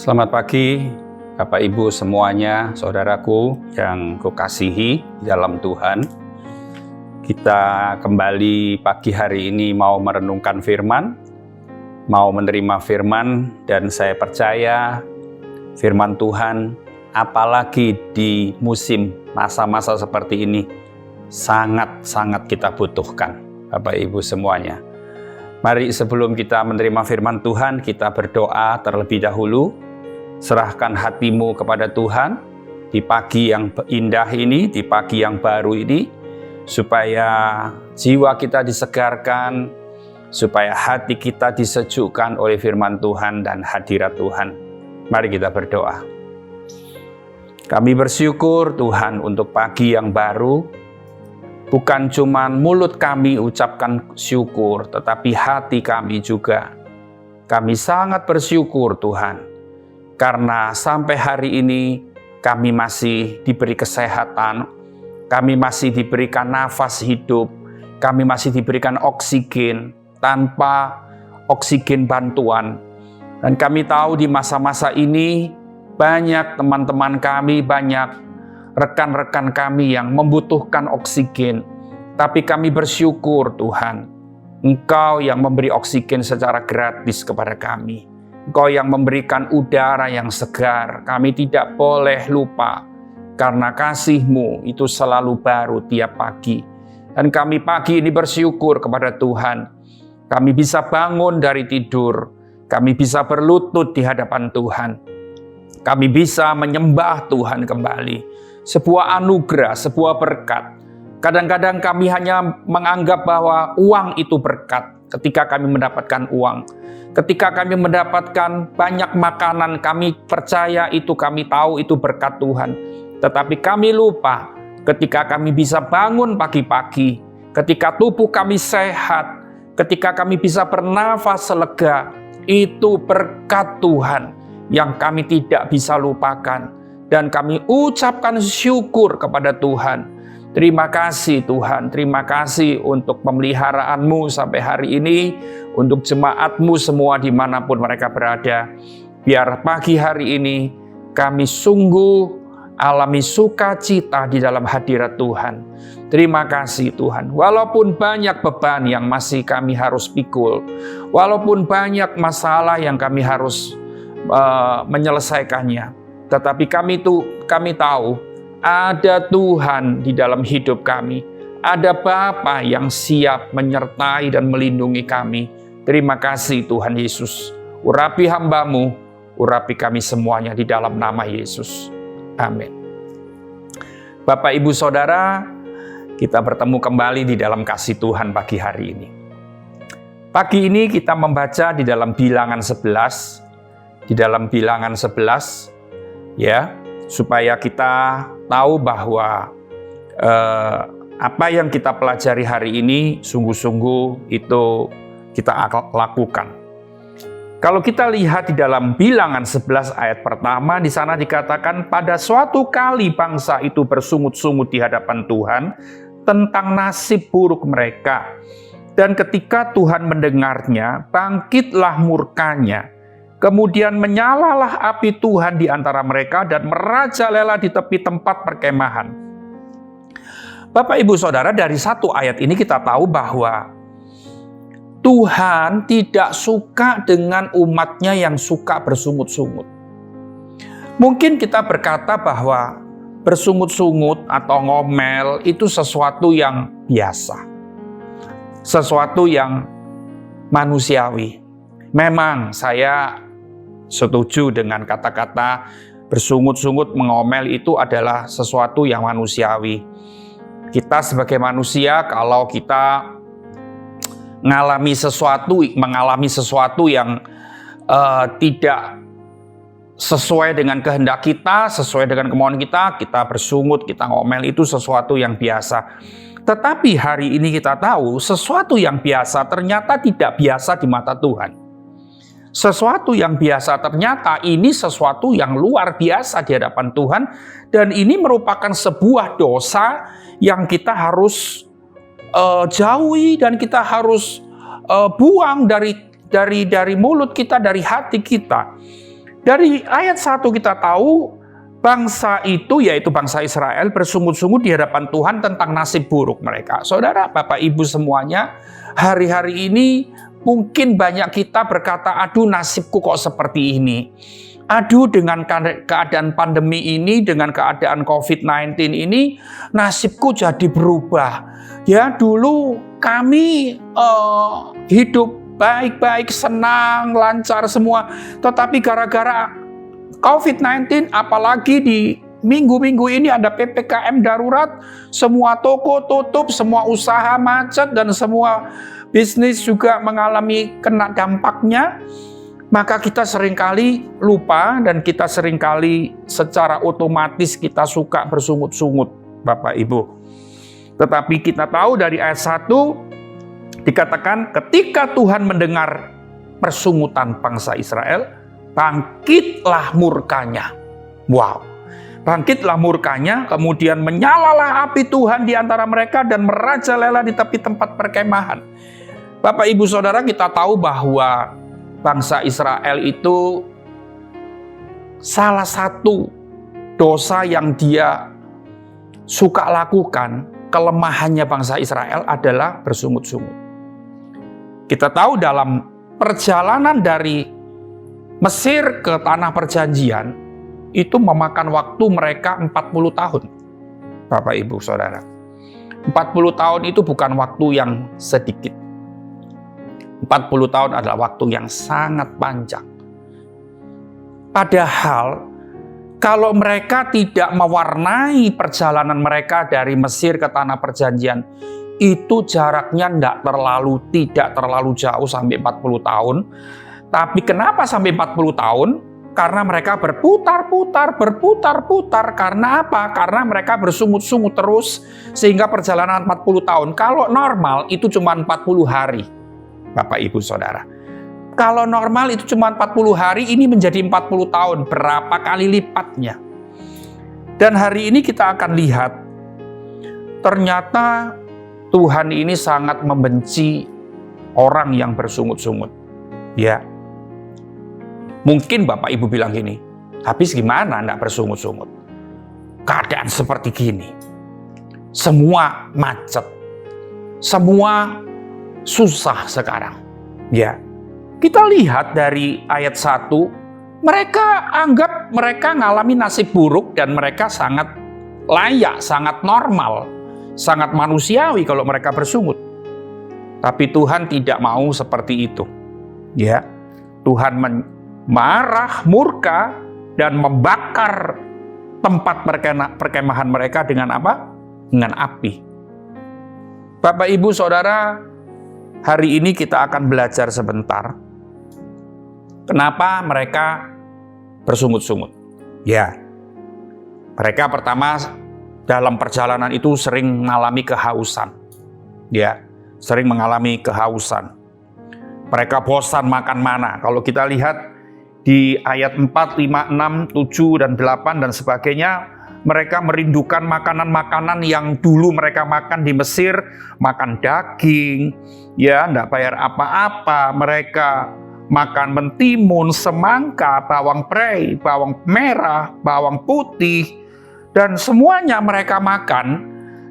Selamat pagi, Bapak Ibu semuanya, saudaraku yang kukasihi dalam Tuhan. Kita kembali pagi hari ini mau merenungkan firman, mau menerima firman, dan saya percaya firman Tuhan, apalagi di musim masa-masa seperti ini, sangat-sangat kita butuhkan, Bapak Ibu semuanya. Mari sebelum kita menerima firman Tuhan, kita berdoa terlebih dahulu. Serahkan hatimu kepada Tuhan di pagi yang indah ini, di pagi yang baru ini, supaya jiwa kita disegarkan, supaya hati kita disejukkan oleh firman Tuhan dan hadirat Tuhan. Mari kita berdoa. Kami bersyukur Tuhan untuk pagi yang baru. Bukan cuma mulut kami ucapkan syukur, tetapi hati kami juga. Kami sangat bersyukur Tuhan, karena sampai hari ini kami masih diberi kesehatan, kami masih diberikan nafas hidup, kami masih diberikan oksigen tanpa oksigen bantuan. Dan kami tahu di masa-masa ini banyak teman-teman kami, banyak rekan-rekan kami yang membutuhkan oksigen. Tapi kami bersyukur Tuhan, Engkau yang memberi oksigen secara gratis kepada kami. Engkau yang memberikan udara yang segar. Kami tidak boleh lupa, karena kasih-Mu itu selalu baru tiap pagi. Dan kami pagi ini bersyukur kepada Tuhan. Kami bisa bangun dari tidur. Kami bisa berlutut di hadapan Tuhan. Kami bisa menyembah Tuhan kembali. Sebuah anugerah, sebuah berkat. Kadang-kadang kami hanya menganggap bahwa uang itu berkat ketika kami mendapatkan uang. Ketika kami mendapatkan banyak makanan, kami percaya itu, kami tahu itu berkat Tuhan. Tetapi kami lupa ketika kami bisa bangun pagi-pagi, ketika tubuh kami sehat, ketika kami bisa bernafas lega, itu berkat Tuhan yang kami tidak bisa lupakan. Dan kami ucapkan syukur kepada Tuhan. Terima kasih Tuhan, terima kasih untuk pemeliharaan-Mu sampai hari ini, untuk jemaat-Mu semua dimanapun mereka berada. Biar pagi hari ini kami sungguh alami sukacita di dalam hadirat Tuhan. Terima kasih Tuhan, walaupun banyak beban yang masih kami harus pikul, walaupun banyak masalah yang kami harus menyelesaikannya, tetapi kami tahu ada Tuhan di dalam hidup kami. Ada Bapa yang siap menyertai dan melindungi kami. Terima kasih Tuhan Yesus. Urapi hamba-Mu, urapi kami semuanya di dalam nama Yesus. Amin. Bapak, Ibu, Saudara, kita bertemu kembali di dalam kasih Tuhan pagi hari ini. Pagi ini kita membaca di dalam Bilangan 11. Di dalam Bilangan 11, ya, supaya kita tahu bahwa apa yang kita pelajari hari ini sungguh-sungguh itu kita lakukan. Kalau kita lihat di dalam Bilangan 11 ayat pertama, di sana dikatakan, pada suatu kali bangsa itu bersungut-sungut di hadapan Tuhan tentang nasib buruk mereka. Dan ketika Tuhan mendengarnya, bangkitlah murkanya. Kemudian menyalalah api Tuhan di antara mereka dan merajalela di tepi tempat perkemahan. Bapak, Ibu, Saudara, dari satu ayat ini kita tahu bahwa Tuhan tidak suka dengan umatnya yang suka bersungut-sungut. Mungkin kita berkata bahwa bersungut-sungut atau ngomel itu sesuatu yang biasa. Sesuatu yang manusiawi. Memang saya setuju dengan kata-kata bersungut-sungut, mengomel itu adalah sesuatu yang manusiawi. Kita sebagai manusia, kalau kita mengalami sesuatu yang tidak sesuai dengan kehendak kita, sesuai dengan kemauan kita, kita bersungut, kita ngomel, itu sesuatu yang biasa. Tetapi hari ini kita tahu sesuatu yang biasa ternyata tidak biasa di mata Tuhan. Sesuatu yang biasa ternyata ini sesuatu yang luar biasa di hadapan Tuhan, dan ini merupakan sebuah dosa yang kita harus jauhi dan kita harus buang dari mulut kita, dari hati kita. Dari ayat 1 kita tahu bangsa itu, yaitu bangsa Israel, bersungut-sungut di hadapan Tuhan tentang nasib buruk mereka. Saudara, Bapak, Ibu semuanya, hari-hari ini mungkin banyak kita berkata, aduh nasibku kok seperti ini. Aduh dengan keadaan pandemi ini, dengan keadaan COVID-19 ini, nasibku jadi berubah. Ya, dulu kami hidup baik-baik, senang, lancar semua. Tetapi gara-gara COVID-19, apalagi di minggu-minggu ini ada PPKM darurat, semua toko tutup, semua usaha macet, dan semua bisnis juga mengalami kena dampaknya. Maka kita seringkali lupa dan kita seringkali secara otomatis kita suka bersungut-sungut, Bapak Ibu. Tetapi kita tahu dari ayat 1 dikatakan ketika Tuhan mendengar persungutan bangsa Israel, bangkitlah murkanya. Wow. Bangkitlah murkanya, kemudian menyalalah api Tuhan di antara mereka dan merajalela di tepi tempat perkemahan. Bapak Ibu Saudara, kita tahu bahwa bangsa Israel itu salah satu dosa yang dia suka lakukan, kelemahannya bangsa Israel adalah bersungut-sungut. Kita tahu dalam perjalanan dari Mesir ke tanah perjanjian itu memakan waktu mereka 40 tahun. Bapak Ibu Saudara. 40 tahun itu bukan waktu yang sedikit. 40 tahun adalah waktu yang sangat panjang. Padahal kalau mereka tidak mewarnai perjalanan mereka dari Mesir ke tanah perjanjian, itu jaraknya tidak terlalu jauh sampai 40 tahun. Tapi kenapa sampai 40 tahun? Karena mereka berputar-putar. Karena apa? Karena mereka bersungut-sungut terus sehingga perjalanan 40 tahun. Kalau normal itu cuma 40 hari. Bapak Ibu Saudara. Kalau normal itu cuma 40 hari, ini menjadi 40 tahun. Berapa kali lipatnya? Dan hari ini kita akan lihat ternyata Tuhan ini sangat membenci orang yang bersungut-sungut. Ya. Mungkin Bapak Ibu bilang gini, habis gimana enggak bersungut-sungut? Keadaan seperti gini. Semua macet. Semua susah sekarang. Ya. Kita lihat dari ayat 1, mereka anggap mereka mengalami nasib buruk dan mereka sangat layak, sangat normal, sangat manusiawi kalau mereka bersungut. Tapi Tuhan tidak mau seperti itu. Ya. Tuhan marah, murka, dan membakar tempat perkemahan mereka dengan apa? Dengan api. Bapak, Ibu, Saudara, hari ini kita akan belajar sebentar. Kenapa mereka bersungut-sungut? Ya, mereka pertama dalam perjalanan itu sering mengalami kehausan. Ya, sering mengalami kehausan. Mereka bosan makan mana. Kalau kita lihat di ayat 4, 5, 6, 7, dan 8 dan sebagainya, mereka merindukan makanan-makanan yang dulu mereka makan di Mesir, makan daging, ya, enggak bayar apa-apa. Mereka makan mentimun, semangka, bawang prei, bawang merah, bawang putih, dan semuanya mereka makan.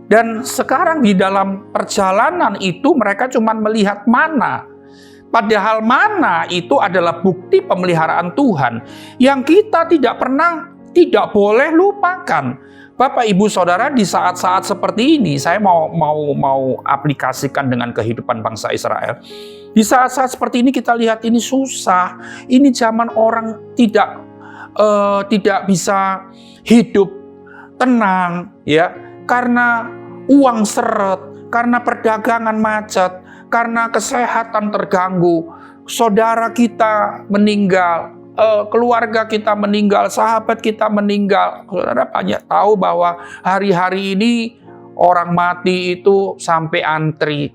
Dan sekarang di dalam perjalanan itu mereka cuma melihat mana. Padahal mana itu adalah bukti pemeliharaan Tuhan yang kita tidak boleh lupakan. Bapak, Ibu, Saudara, di saat-saat seperti ini saya mau aplikasikan dengan kehidupan bangsa Israel. Di saat-saat seperti ini kita lihat ini susah. Ini zaman orang tidak bisa hidup tenang, ya, karena uang seret, karena perdagangan macet, karena kesehatan terganggu, saudara kita meninggal, keluarga kita meninggal, sahabat kita meninggal. Saudara banyak tahu bahwa hari-hari ini orang mati itu sampai antri.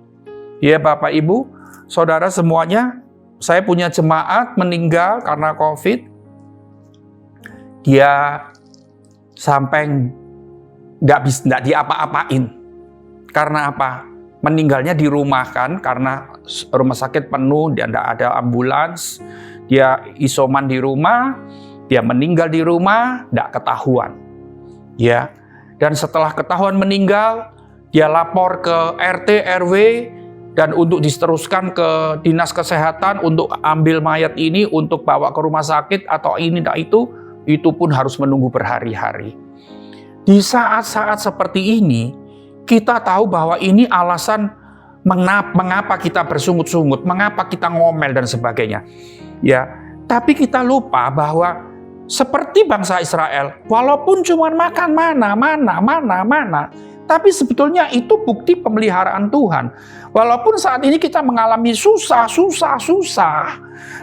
Ya Bapak Ibu, Saudara semuanya, saya punya jemaat meninggal karena COVID. Dia sampai nggak diapa-apain. Karena apa? Meninggalnya di rumah kan, karena rumah sakit penuh, dan tidak ada ambulans, dia isoman di rumah, dia meninggal di rumah, tidak ketahuan. Ya, dan setelah ketahuan meninggal, dia lapor ke RT, RW, dan untuk diteruskan ke dinas kesehatan untuk ambil mayat ini untuk bawa ke rumah sakit atau ini dan itu pun harus menunggu berhari-hari. Di saat-saat seperti ini, kita tahu bahwa ini alasan mengapa kita bersungut-sungut, mengapa kita ngomel dan sebagainya. Ya, tapi kita lupa bahwa seperti bangsa Israel, walaupun cuma makan mana, tapi sebetulnya itu bukti pemeliharaan Tuhan. Walaupun saat ini kita mengalami susah,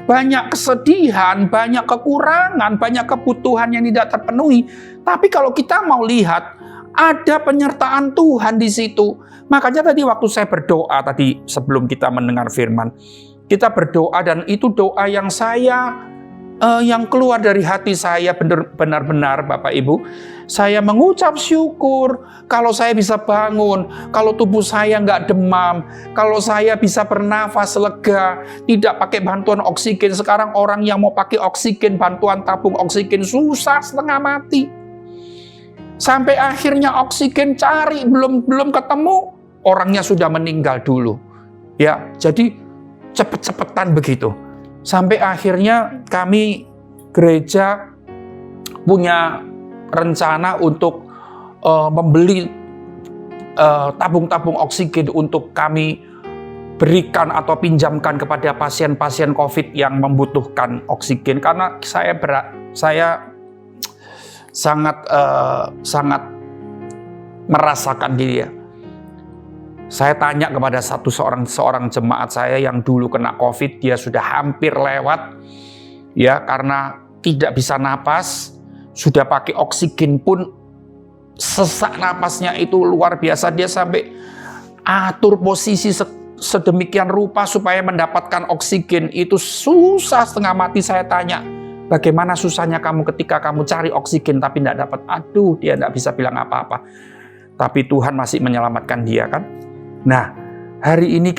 banyak kesedihan, banyak kekurangan, banyak kebutuhan yang tidak terpenuhi. Tapi kalau kita mau lihat, ada penyertaan Tuhan di situ. Makanya tadi waktu saya berdoa tadi sebelum kita mendengar firman, kita berdoa dan itu doa yang yang keluar dari hati saya benar-benar Bapak Ibu. Saya mengucap syukur kalau saya bisa bangun, kalau tubuh saya nggak demam, kalau saya bisa bernafas lega, tidak pakai bantuan oksigen. Sekarang orang yang mau pakai oksigen, bantuan tabung oksigen susah setengah mati. Sampai akhirnya oksigen cari, belum ketemu, orangnya sudah meninggal dulu. Ya, jadi cepet-cepetan begitu. Sampai akhirnya kami gereja punya rencana untuk membeli tabung-tabung oksigen untuk kami berikan atau pinjamkan kepada pasien-pasien COVID yang membutuhkan oksigen. Karena saya sangat merasakan dia. Saya tanya kepada seorang jemaat saya yang dulu kena COVID, dia sudah hampir lewat, ya karena tidak bisa napas, sudah pakai oksigen pun sesak napasnya itu luar biasa. Dia sampai atur posisi sedemikian rupa supaya mendapatkan oksigen. Itu susah setengah mati. Saya tanya, bagaimana susahnya kamu ketika kamu cari oksigen tapi tidak dapat? Aduh, dia tidak bisa bilang apa-apa. Tapi Tuhan masih menyelamatkan dia kan. Nah, hari ini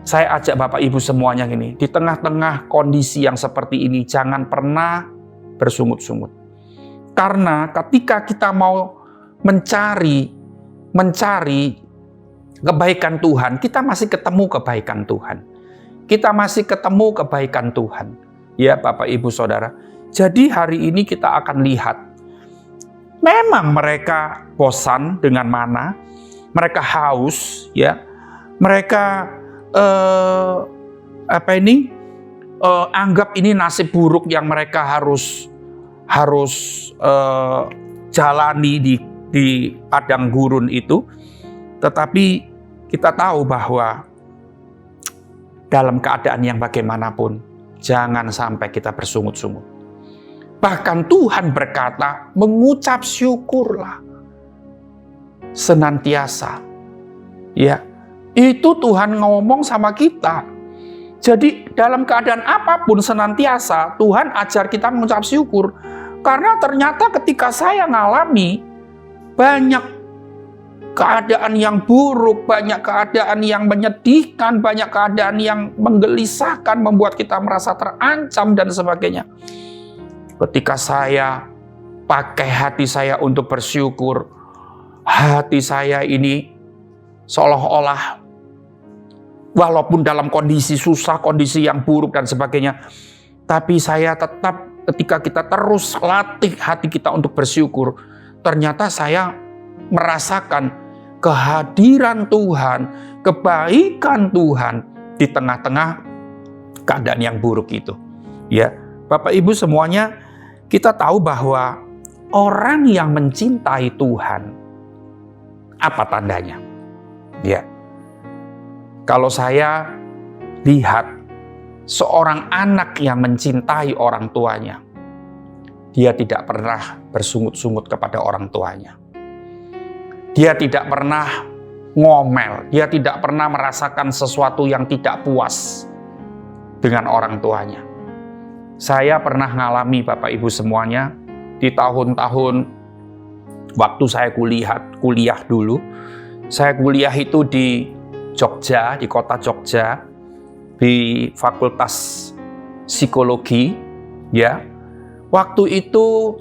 saya ajak Bapak Ibu semuanya gini, di tengah-tengah kondisi yang seperti ini, jangan pernah bersungut-sungut. Karena ketika kita mau mencari kebaikan Tuhan, kita masih ketemu kebaikan Tuhan. Kita masih ketemu kebaikan Tuhan. Ya Bapak Ibu Saudara. Jadi hari ini kita akan lihat, memang mereka bosan dengan mana, mereka haus, ya, mereka anggap ini nasib buruk yang mereka harus jalani di padang gurun itu. Tetapi kita tahu bahwa dalam keadaan yang bagaimanapun, jangan sampai kita bersungut-sungut. Bahkan Tuhan berkata, mengucap syukurlah senantiasa. Ya, itu Tuhan ngomong sama kita. Jadi dalam keadaan apapun senantiasa Tuhan ajar kita mengucap syukur. Karena ternyata ketika saya ngalami banyak keadaan yang buruk, banyak keadaan yang menyedihkan, banyak keadaan yang menggelisahkan, membuat kita merasa terancam dan sebagainya. Ketika saya pakai hati saya untuk bersyukur, hati saya ini seolah-olah walaupun dalam kondisi susah, kondisi yang buruk dan sebagainya, tapi saya tetap ketika kita terus latih hati kita untuk bersyukur, ternyata saya merasakan kehadiran Tuhan, kebaikan Tuhan di tengah-tengah keadaan yang buruk itu. Ya, Bapak Ibu semuanya, kita tahu bahwa orang yang mencintai Tuhan, apa tandanya? Ya, kalau saya lihat seorang anak yang mencintai orang tuanya, dia tidak pernah bersungut-sungut kepada orang tuanya. Dia tidak pernah ngomel, dia tidak pernah merasakan sesuatu yang tidak puas dengan orang tuanya. Saya pernah ngalami Bapak Ibu semuanya di tahun-tahun waktu saya kuliah dulu. Saya kuliah itu di Jogja, di kota Jogja, di Fakultas psikologi, ya. Waktu itu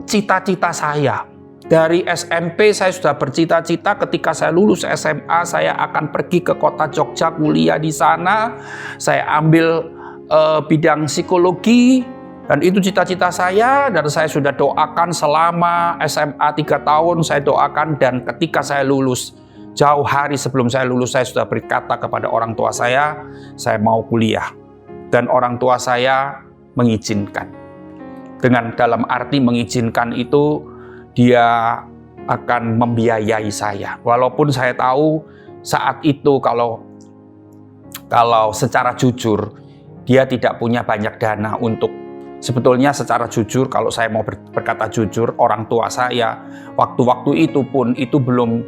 cita-cita saya. Dari SMP saya sudah bercita-cita ketika saya lulus SMA saya akan pergi ke kota Jogja kuliah di sana. Saya ambil bidang psikologi dan itu cita-cita saya dan saya sudah doakan selama SMA 3 tahun saya doakan dan ketika saya lulus jauh hari sebelum saya lulus saya sudah berkata kepada orang tua saya mau kuliah dan orang tua saya mengizinkan. Dengan dalam arti mengizinkan itu dia akan membiayai saya. Walaupun saya tahu saat itu kalau secara jujur dia tidak punya banyak dana untuk sebetulnya secara jujur kalau saya mau berkata jujur orang tua saya waktu-waktu itu pun itu belum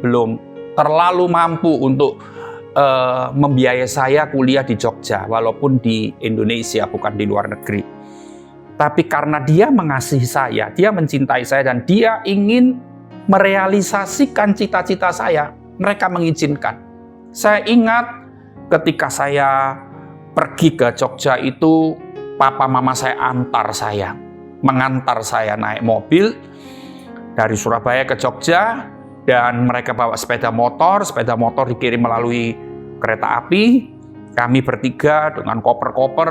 terlalu mampu untuk membiayai saya kuliah di Jogja walaupun di Indonesia bukan di luar negeri. Tapi karena dia mengasihi saya, dia mencintai saya dan dia ingin merealisasikan cita-cita saya, mereka mengizinkan. Saya ingat ketika saya pergi ke Jogja itu, papa mama saya mengantar saya naik mobil dari Surabaya ke Jogja dan mereka bawa sepeda motor dikirim melalui kereta api. Kami bertiga dengan koper-koper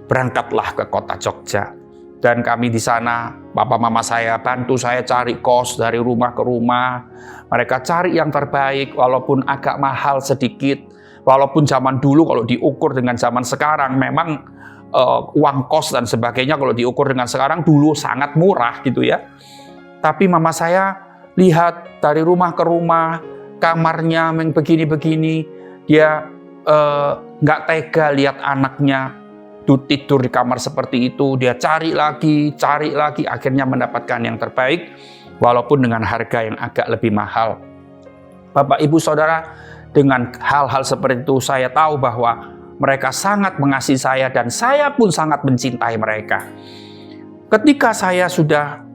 berangkatlah ke kota Jogja. Dan kami di sana, papa mama saya bantu saya cari kos dari rumah ke rumah. Mereka cari yang terbaik walaupun agak mahal sedikit. Walaupun zaman dulu kalau diukur dengan zaman sekarang memang uang kos dan sebagainya kalau diukur dengan sekarang dulu sangat murah gitu ya. Tapi mama saya lihat dari rumah ke rumah, kamarnya yang begini-begini, dia nggak tega lihat anaknya tidur di kamar seperti itu. Dia cari lagi, akhirnya mendapatkan yang terbaik walaupun dengan harga yang agak lebih mahal. Bapak, Ibu, Saudara, dengan hal-hal seperti itu saya tahu bahwa mereka sangat mengasihi saya dan saya pun sangat mencintai mereka. Ketika saya sudah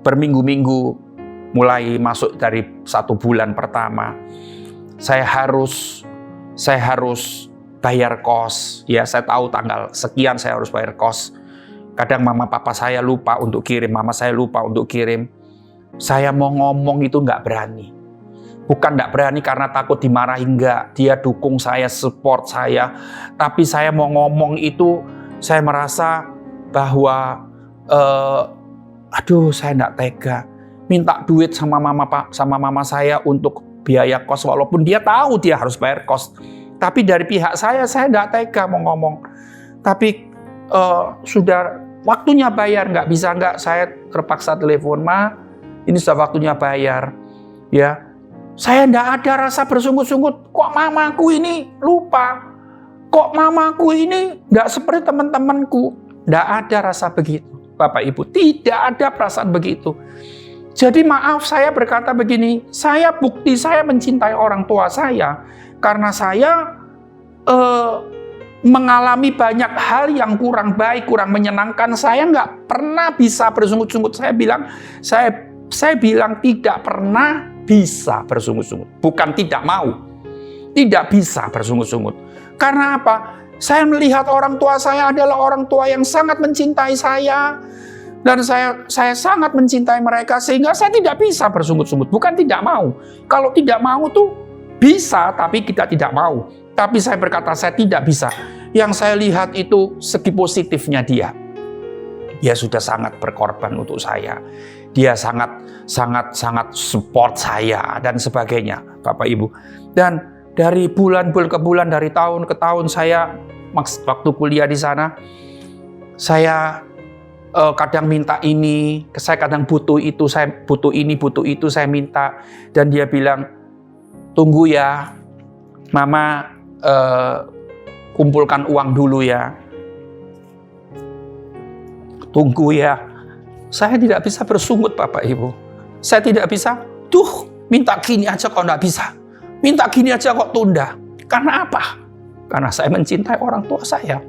berminggu-minggu mulai masuk dari 1 bulan pertama, saya harus bayar kos. Ya, saya tahu tanggal sekian saya harus bayar kos. Kadang mama papa saya lupa untuk kirim, mama saya lupa untuk kirim. Saya mau ngomong itu nggak berani. Bukan nggak berani karena takut dimarahi, enggak. Dia dukung saya, support saya. Tapi saya mau ngomong itu, saya merasa bahwa, saya nggak tega. Minta duit sama mama saya untuk biaya kos, walaupun dia tahu dia harus bayar kos. Tapi dari pihak saya nggak tega mau ngomong. Tapi sudah waktunya bayar, nggak bisa nggak. Saya terpaksa telepon, Ma, ini sudah waktunya bayar. Ya, saya nggak ada rasa bersungut-sungut. Kok mamaku ini lupa? Kok mamaku ini nggak seperti teman-temanku? Nggak ada rasa begitu, Bapak Ibu. Tidak ada perasaan begitu. Jadi maaf saya berkata begini, bukti saya mencintai orang tua saya karena saya mengalami banyak hal yang kurang baik, kurang menyenangkan. Saya nggak pernah bisa bersungut-sungut. Saya bilang tidak pernah bisa bersungut-sungut. Bukan tidak mau, tidak bisa bersungut-sungut. Karena apa? Saya melihat orang tua saya adalah orang tua yang sangat mencintai saya. Dan saya sangat mencintai mereka sehingga saya tidak bisa bersungut-sungut. Bukan tidak mau. Kalau tidak mau tuh bisa, tapi kita tidak mau. Tapi saya berkata saya tidak bisa. Yang saya lihat itu segi positifnya dia. Dia sudah sangat berkorban untuk saya. Dia sangat support saya dan sebagainya, Bapak Ibu. Dan dari bulan ke bulan, dari tahun ke tahun saya waktu kuliah di sana, saya kadang minta ini, saya kadang butuh itu, saya butuh ini, butuh itu, saya minta. Dan dia bilang, tunggu ya, Mama kumpulkan uang dulu ya. Tunggu ya. Saya tidak bisa bersungut, Bapak Ibu. Saya tidak bisa, minta gini aja kok nggak bisa. Minta gini aja kok tunda. Karena apa? Karena saya mencintai orang tua saya.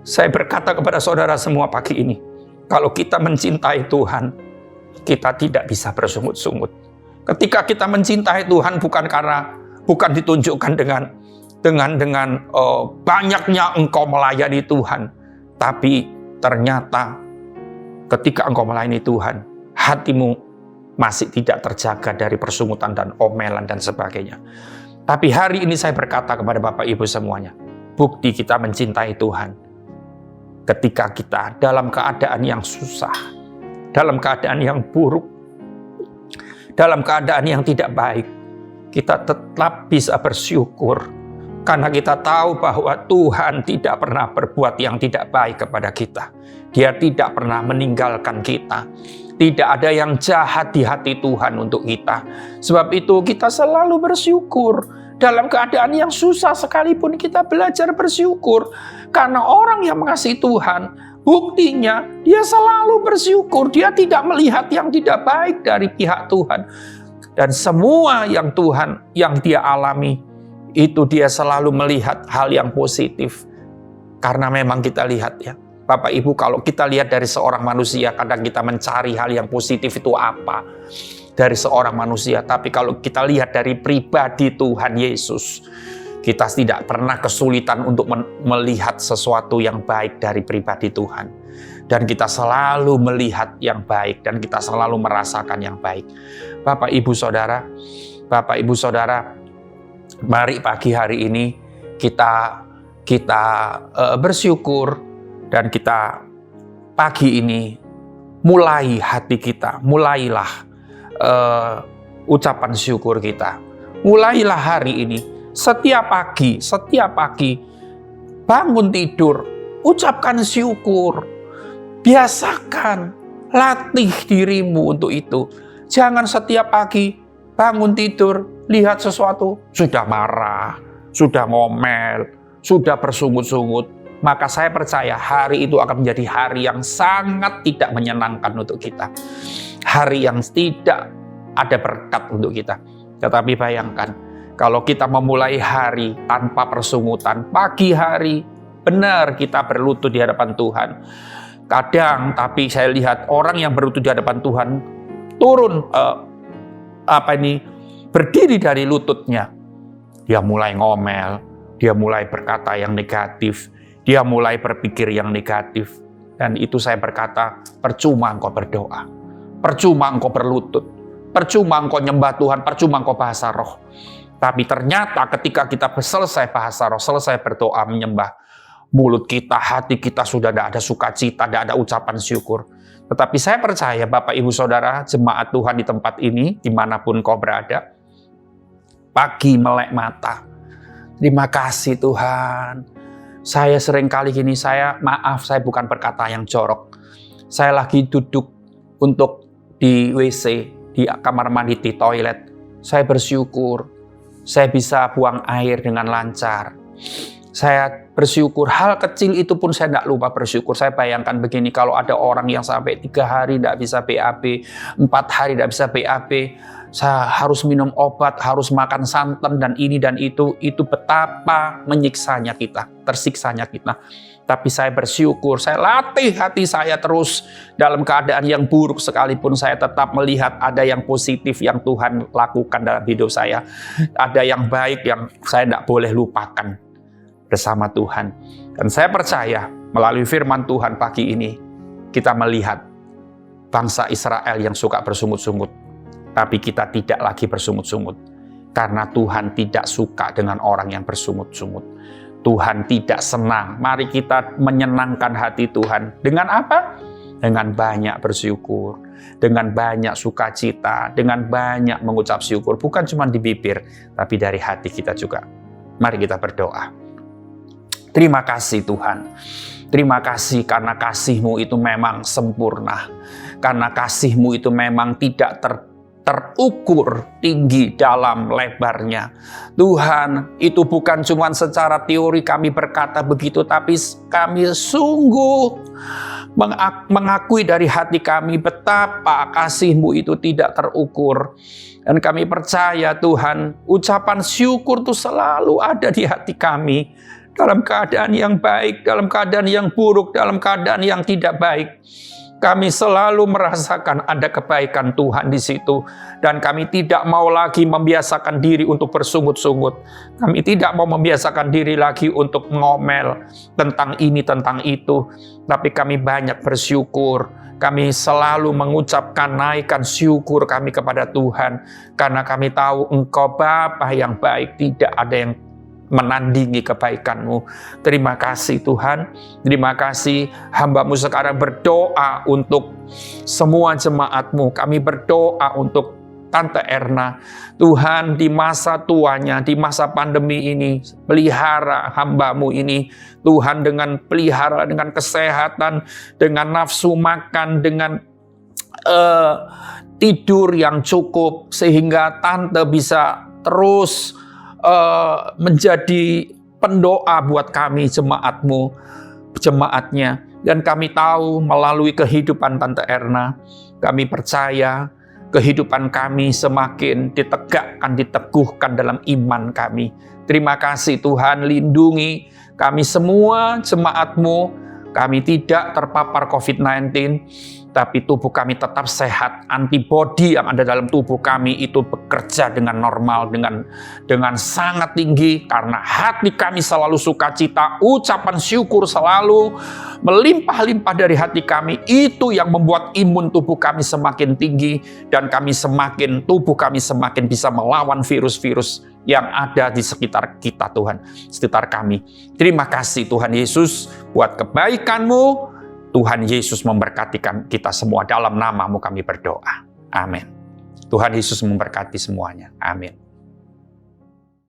Saya berkata kepada saudara semua pagi ini, kalau kita mencintai Tuhan, kita tidak bisa bersungut-sungut. Ketika kita mencintai Tuhan bukan ditunjukkan dengan dengan banyaknya engkau melayani Tuhan. Tapi ternyata ketika engkau melayani Tuhan, hatimu masih tidak terjaga dari persungutan dan omelan dan sebagainya. Tapi hari ini saya berkata kepada Bapak Ibu semuanya, bukti kita mencintai Tuhan ketika kita dalam keadaan yang susah, dalam keadaan yang buruk, dalam keadaan yang tidak baik, kita tetap bisa bersyukur karena kita tahu bahwa Tuhan tidak pernah berbuat yang tidak baik kepada kita. Dia tidak pernah meninggalkan kita. Tidak ada yang jahat di hati Tuhan untuk kita. Sebab itu kita selalu bersyukur. Dalam keadaan yang susah sekalipun kita belajar bersyukur. Karena orang yang mengasihi Tuhan, buktinya dia selalu bersyukur. Dia tidak melihat yang tidak baik dari pihak Tuhan. Dan semua yang Tuhan, yang dia alami, itu dia selalu melihat hal yang positif. Karena memang kita lihat ya, Bapak Ibu, kalau kita lihat dari seorang manusia, kadang kita mencari hal yang positif itu apa dari seorang manusia. Tapi kalau kita lihat dari pribadi Tuhan Yesus, kita tidak pernah kesulitan untuk melihat sesuatu yang baik dari pribadi Tuhan. Dan kita selalu melihat yang baik dan kita selalu merasakan yang baik. Bapak Ibu Saudara, mari pagi hari ini kita bersyukur. Dan kita pagi ini mulai hati kita, mulailah ucapan syukur kita. Mulailah hari ini, setiap pagi bangun tidur, ucapkan syukur. Biasakan, latih dirimu untuk itu. Jangan setiap pagi bangun tidur, lihat sesuatu, sudah marah, sudah ngomel, sudah bersungut-sungut. Maka saya percaya hari itu akan menjadi hari yang sangat tidak menyenangkan untuk kita. Hari yang tidak ada berkat untuk kita. Tetapi bayangkan, kalau kita memulai hari tanpa persungutan, pagi hari, benar kita berlutut di hadapan Tuhan. Kadang, tapi saya lihat orang yang berlutut di hadapan Tuhan, turun, berdiri dari lututnya. Dia mulai ngomel, dia mulai berkata yang negatif, dia mulai berpikir yang negatif. Dan itu saya berkata, percuma engkau berdoa. Percuma engkau berlutut. Percuma engkau nyembah Tuhan. Percuma engkau bahasa roh. Tapi ternyata ketika kita selesai bahasa roh, selesai berdoa, menyembah, mulut kita, hati kita sudah tidak ada sukacita, tidak ada ucapan syukur. Tetapi saya percaya Bapak Ibu Saudara, jemaat Tuhan di tempat ini, dimanapun kau berada, pagi melek mata. Terima kasih Tuhan. Saya sering kali gini, saya bukan berkata yang jorok. Saya lagi duduk untuk di WC, di kamar mandi, di toilet. Saya bersyukur, saya bisa buang air dengan lancar. Saya bersyukur, hal kecil itu pun saya tidak lupa bersyukur. Saya bayangkan begini, kalau ada orang yang sampai 3 hari tidak bisa BAB, 4 hari tidak bisa BAB, saya harus minum obat, harus makan santan dan ini dan itu betapa menyiksanya kita, tersiksanya kita. Tapi saya bersyukur, saya latih hati saya terus dalam keadaan yang buruk sekalipun saya tetap melihat ada yang positif yang Tuhan lakukan dalam hidup saya. Ada yang baik yang saya tidak boleh lupakan bersama Tuhan. Dan saya percaya melalui firman Tuhan pagi ini kita melihat bangsa Israel yang suka bersungut-sungut. Tapi kita tidak lagi bersungut-sungut. Karena Tuhan tidak suka dengan orang yang bersungut-sungut. Tuhan tidak senang. Mari kita menyenangkan hati Tuhan. Dengan apa? Dengan banyak bersyukur. Dengan banyak sukacita. Dengan banyak mengucap syukur. Bukan cuma di bibir, tapi dari hati kita juga. Mari kita berdoa. Terima kasih Tuhan. Terima kasih karena kasih-Mu itu memang sempurna. Karena kasih-Mu itu memang tidak terukur tinggi dalam lebarnya. Tuhan, itu bukan cuma secara teori kami berkata begitu, tapi kami sungguh mengakui dari hati kami betapa kasih-Mu itu tidak terukur. Dan kami percaya Tuhan, ucapan syukur itu selalu ada di hati kami. Dalam keadaan yang baik, dalam keadaan yang buruk, dalam keadaan yang tidak baik. Kami selalu merasakan ada kebaikan Tuhan di situ. Dan kami tidak mau lagi membiasakan diri untuk bersungut-sungut. Kami tidak mau membiasakan diri lagi untuk ngomel tentang ini, tentang itu. Tapi kami banyak bersyukur. Kami selalu mengucapkan naikkan syukur kami kepada Tuhan. Karena kami tahu Engkau Bapa yang baik, tidak ada yang menandingi kebaikan-Mu. Terima kasih Tuhan. Terima kasih hamba-Mu sekarang berdoa untuk semua jemaat-Mu. Kami berdoa untuk Tante Erna. Tuhan, di masa tuanya, di masa pandemi ini, pelihara hamba-Mu ini. Tuhan, dengan pelihara, dengan kesehatan, dengan nafsu makan, dengan tidur yang cukup, sehingga Tante bisa terus menjadi pendoa buat kami jemaat-Mu, jemaatnya. Dan kami tahu melalui kehidupan Tante Erna, kami percaya kehidupan kami semakin ditegakkan, diteguhkan dalam iman kami. Terima kasih Tuhan, lindungi kami semua jemaat-Mu. Kami tidak terpapar COVID-19, tapi tubuh kami tetap sehat. Antibodi yang ada dalam tubuh kami itu bekerja dengan normal, dengan sangat tinggi, karena hati kami selalu sukacita, ucapan syukur selalu melimpah-limpah dari hati kami. Itu yang membuat imun tubuh kami semakin tinggi, dan tubuh kami semakin bisa melawan virus-virus yang ada di sekitar kita, Tuhan, sekitar kami. Terima kasih Tuhan Yesus buat kebaikan-Mu. Tuhan Yesus memberkati kita semua. Dalam nama-Mu kami berdoa. Amin. Tuhan Yesus memberkati semuanya. Amin.